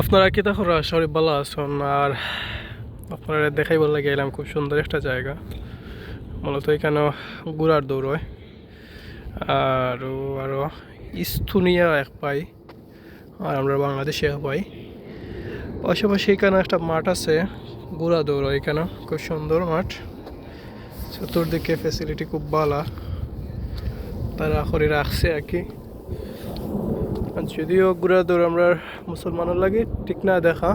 আপনারা কি তখন শরীফ ভালো আছেন? আর আপনারা দেখাই বললে গেলাম, খুব সুন্দর একটা জায়গা। মূলত এখানে ঘোড়ার দৌড় হয়। আরও আরও ইস্তুনিয়া এক পাই, আর আমরা বাংলাদেশে পাই। পাশাপাশি এখানে একটা মাঠ আছে, ঘোড়া দৌড় হয় এখানে, খুব সুন্দর মাঠ। চতুর্দিকে ফ্যাসিলিটি খুব ভালো, তারা করে রাখছে আর কি। যদিও ঘোড়া দৌড় আমরা মুসলমানের লাগে ঠিক না দেখা,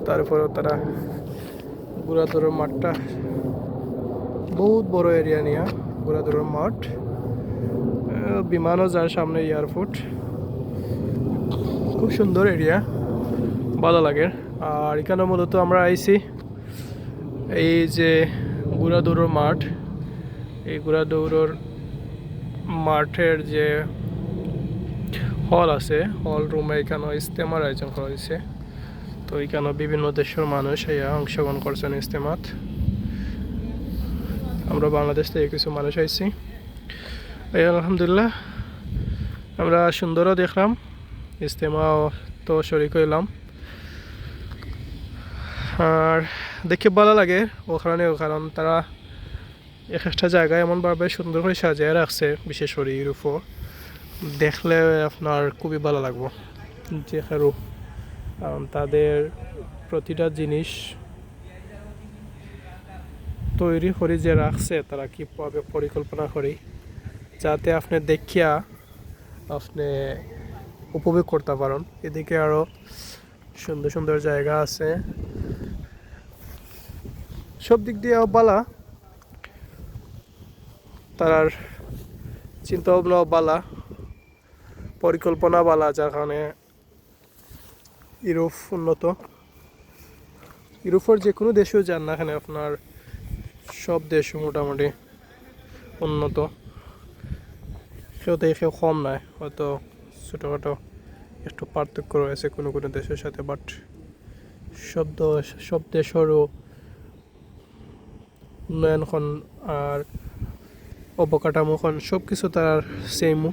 তারপরেও তারা ঘোড়া দৌড়ের মাঠটা বহুত বড় এরিয়া নিয়ে ঘোড়া দৌড়ের মাঠ। বিমানও যায় সামনে, এয়ারপোর্ট। খুব সুন্দর এরিয়া, ভালো লাগে। আর এখানে মূলত আমরা আইছি এই যে ঘোড়া দৌড়ের মাঠ, এই ঘোড়া দৌড়ের মাঠের যে হল আছে, হল রুমে এখানে ইজতেমার আয়োজন করা হয়েছে। তো এখানে বিভিন্ন দেশের মানুষ অংশগ্রহণ করছেন ইজতেমাত। আমরা বাংলাদেশ থেকে কিছু মানুষ আইছি। এই আলহামদুলিল্লাহ আমরা সুন্দরও দেখলাম, ইজতেমাও তো শরিক হইলাম। আর দেখে ভালো লাগে ওখানেও, কারণ তারা এক একটা জায়গায় এমনভাবে সুন্দর করে সাজিয়ে রাখছে, বিশেষ করে ইউরোপও দেখলে আপনার খুবই ভালো লাগবো যে কারো। কারণ তাদের প্রতিটা জিনিস তৈরি করে যে রাখছে, তারা কীভাবে পরিকল্পনা করে যাতে আপনি দেখিয়া আপনি উপভোগ করতে পারেন। এদিকে আরও সুন্দর সুন্দর জায়গা আছে, সব দিক দিয়ে বালা, তার চিন্তা ভাবনাও বালা, পরিকল্পনা বালা, যার কারণে ইউরোপ উন্নত। ইউরোপের যে কোনো দেশেও যান না এখানে, আপনার সব দেশ মোটামুটি উন্নত। কেউ থেকে কেউ কম নয়, হয়তো ছোটোখাটো একটু পার্থক্য রয়েছে কোনো কোনো দেশের সাথে, বাট সব দেশেরও উন্নয়নখন আর অবকাঠামোখন সব কিছু তার সেমও।